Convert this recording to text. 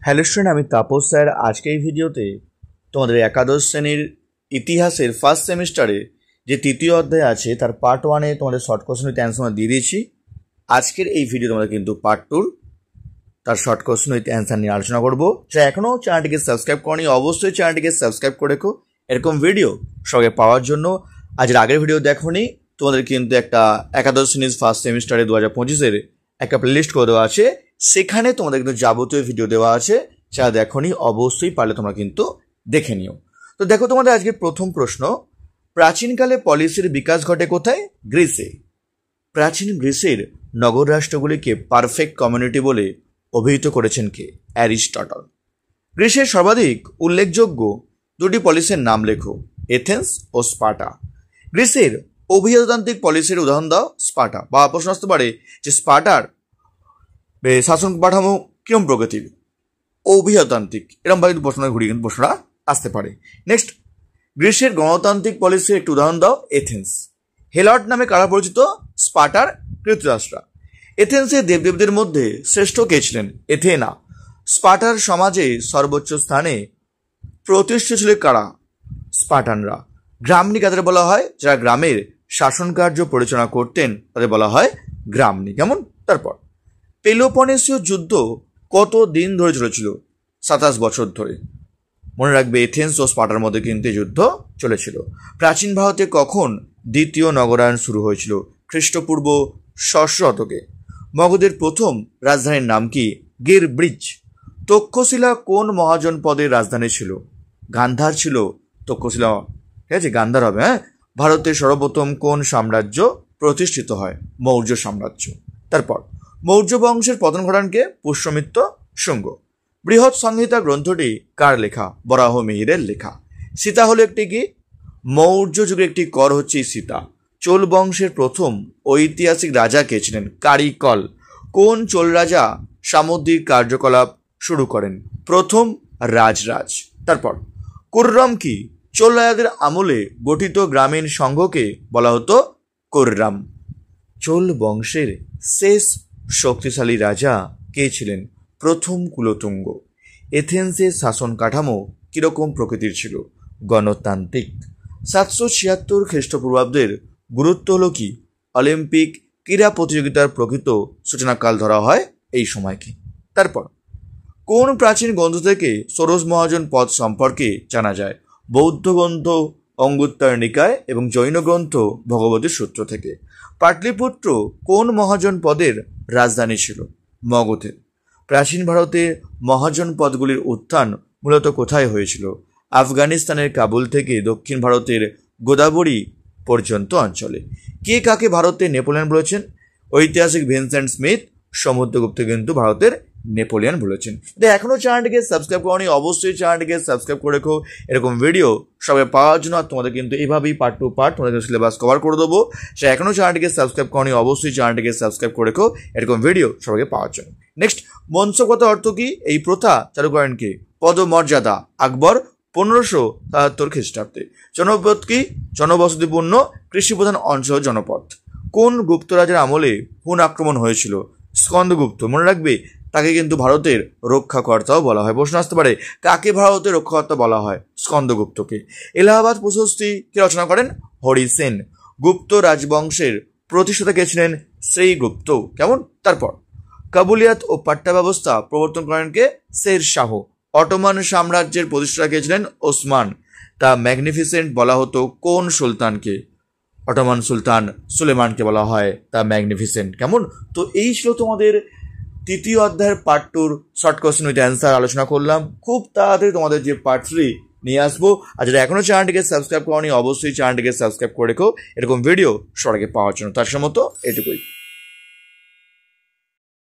Hello student, আমি Tapas sir. আজকে এই ভিডিওতে তোমাদের একাদশ শ্রেণীর ইতিহাসের ফার্স্ট সেমিস্টারে যে তৃতীয় অধ্যায় আছে তার পার্ট 1-এ তোমাদের শর্ট কোশ্চেন উইথ অ্যান্সার দিয়ে দিয়েছি। আজকের এই ভিডিও তোমাদের কিন্তু পার্ট 2 তার শর্ট কোশ্চেন উইথ অ্যান্সার নিয়ে আলোচনা করবো। যা এখনও চ্যানেলটিকে সাবস্ক্রাইব করনি অবশ্যই চ্যানেলটিকে সাবস্ক্রাইব করে রেখো এরকম ভিডিও সঙ্গে পাওয়ার জন্য। আজের আগের ভিডিও দেখোনি, তোমাদের কিন্তু একটা একাদশ শ্রেণীর ফার্স্ট সেমিস্টারে 2025-এর একটা প্লেলিস্ট করে দেওয়া আছে, সেখানে তোমাদের কিন্তু যাবতীয় ভিডিও দেওয়া আছে। যা দেখোনি অবশ্যই পারলে তোমরা কিন্তু দেখে নিও। তো দেখো, তোমাদের আজকে প্রথম প্রশ্ন, প্রাচীনকালে পলিসির বিকাশ ঘটে কোথায়? গ্রিসে। প্রাচীন গ্রিসের নগর রাষ্ট্রগুলিকে পারফেক্ট কমিউনিটি বলে অভিহিত করেছেন কে? অ্যারিস্টটল। গ্রিসের সর্বাধিক উল্লেখযোগ্য দুটি পলিসের নাম লেখো, এথেন্স ও স্পার্টা। গ্রিসের অভিজাততান্ত্রিক পলিসির উদাহরণ দাও। স্পার্টা। বা প্রশ্ন আসতে পারে যে স্পার্টার শাসন কাঠামো কিরম প্রকৃতির? অভিজাততান্ত্রিক, এরকম ভাবে প্রশ্ন ঘুরিয়ে কিন্তু প্রশ্নটা আসতে পারে। নেক্সট, গ্রিসের গণতান্ত্রিক পলিসির একটি উদাহরণ দাও। এথেন্স। হেলট নামে কারা পরিচিত? স্পার্টার কৃতদাসরা। এথেন্সের দেবদেবীদের মধ্যে শ্রেষ্ঠ কে ছিলেন? এথেনা। স্পার্টার সমাজে সর্বোচ্চ স্থানে প্রতিষ্ঠিত ছিল কারা? স্পার্টানরা। গ্রামনি কাদের বলা হয়? যারা গ্রামের শাসন কার্য পরিচালনা করতেন তাদের বলা হয় গ্রামনি। কেমন? তারপর, পেলোপনেসীয় যুদ্ধ কত দিন ধরে চলেছিল? 27 বছর ধরে। মনে রাখবে, এথেন্স ও স্পার্টার মধ্যে কিন্তু এই যুদ্ধ চলেছিল। প্রাচীন ভারতে কখন দ্বিতীয় নগরায়ণ শুরু হয়েছিল? খ্রিস্টপূর্ব 6শ শতকে। মগধের প্রথম রাজধানীর নাম কি? গির ব্রিজ। তক্ষশিলা কোন মহাজনপদের রাজধানী ছিল? গান্ধার ছিল তক্ষশিলা। ঠিক আছে, গান্ধার হবে। হ্যাঁ। ভারতের সর্বপ্রথম কোন সাম্রাজ্য প্রতিষ্ঠিত হয়? মৌর্য সাম্রাজ্য। তারপর, মৌর্য বংশের পতন ঘটানকে? পুষ্যমিত্র শুঙ্গ। বৃহৎ সংহিতা গ্রন্থটি কার লেখা? বরাহ মিহিরের লেখা। সীতা হলো একটি কি? মৌর্য যুগের একটি কর হচ্ছে সীতা। চোল বংশের প্রথম ঐতিহাসিক রাজা কে ছিলেন? কারিকল। কোন চোল রাজা সামুদ্রিক কার্যকলাপ শুরু করেন? প্রথম রাজরাজ। তারপর, কুর্রাম কি? চোল রাজাদের আমলে গঠিত গ্রামীণ সংঘকে বলা হতো কুর্রাম। চোল বংশের শেষ শক্তিশালী রাজা কে ছিলেন? প্রথম কুলোতুঙ্গ। এথেন্সের শাসন কাঠামো কিরকম প্রকৃতির ছিল? গণতান্ত্রিক। 776 খ্রিস্টপূর্বাব্দের গুরুত্ব হলো কি? অলিম্পিক ক্রীড়া প্রতিযোগিতার প্রকৃত সূচনাকাল ধরা হয় এই সময়কে। তারপর, কোন প্রাচীন গ্রন্থ থেকে ষোড়শ মহাজন পদ সম্পর্কে জানা যায়? বৌদ্ধ গ্রন্থ অঙ্গুত্তর নিকায় এবং জৈন গ্রন্থ ভগবতী সূত্র থেকে। পাটলিপুত্র কোন মহাজন পদের রাজধানী ছিল? মগধের। প্রাচীন ভারতের মহাজন পদগুলির উত্থান মূলত কোথায় হয়েছিল? আফগানিস্তানের কাবুল থেকে দক্ষিণ ভারতের গোদাবরী পর্যন্ত অঞ্চলে। কে কাকে ভারতের নেপোলিয়ন বলেছেন? ঐতিহাসিক ভিনসেন্ট স্মিথ সমুদ্রগুপ্ত কিন্তু ভারতের নেপোলিয়ন বলেছেন। এখনো চ্যানেলটিকে সাবস্ক্রাইব করনি অবশ্যই চ্যানেলটিকে সাবস্ক্রাইব করে রেখো এরকম ভিডিও সবাই পাওয়ার জন্য। তোমাদের কিন্তু এইভাবেই পার্ট টু পার্ট তোমাদের সিলেবাস কভার করে দেবো। সে এখনো চ্যানেলটিকে সাবস্ক্রাইব করনি অবশ্যই চ্যানেলটিকে সাবস্ক্রাইব করে রেখো এরকম ভিডিও সবাইকে পাওয়ার জন্য। নেক্সট, মনসবগত অর্থ কি? এই প্রথা চালু করেন কে? পদমর্যাদা। আকবর 1577 খ্রিস্টাব্দে। জনপদ কি? জনবসতিপূর্ণ কৃষিপ্রধান অঞ্চল জনপদ। কোন গুপ্তরাজের আমলে হুন আক্রমণ হয়েছিল? স্কন্দগুপ্ত। মনে রাখবে, তাকে কিন্তু ভারতের রক্ষাকর্তাও বলা হয়। প্রশ্ন আসতে পারে, কাকে ভারতের রক্ষাকর্তা বলা হয়? স্কন্দগুপ্তকে। এলাহাবাদ প্রশস্তি কে রচনা করেন? হরি সেন। গুপ্ত রাজবংশের প্রতিষ্ঠাতা কে ছিলেন? শ্রীগুপ্ত। কেমন? তারপর, কাবুলিয়াত ও পাট্টা ব্যবস্থা প্রবর্তন করেন কে? শের শাহ। অটোমান সাম্রাজ্যের প্রতিষ্ঠাতা কে ছিলেন? ওসমান। তা ম্যাগনিফিসেন্ট বলা হতো কোন সুলতানকে? অটোমান সুলতান সুলেমানকে বলা হয় তা ম্যাগনিফিসেন্ট। কেমন? তো এই ছিল তোমাদের তৃতীয় অধ্যায়ের part 2 short question with answer আলোচনা করলাম। খুব তাড়াতাড়ি তোমাদের যে পার্ট 3 নিয়ে আসবো। আর যারা এখনো চ্যানেলটিকে সাবস্ক্রাইব করনি অবশ্যই চ্যানেলটিকে সাবস্ক্রাইব করে রেখো এরকম ভিডিও সবাইকে পাওয়ার জন্য। তার মতো এটুকুই।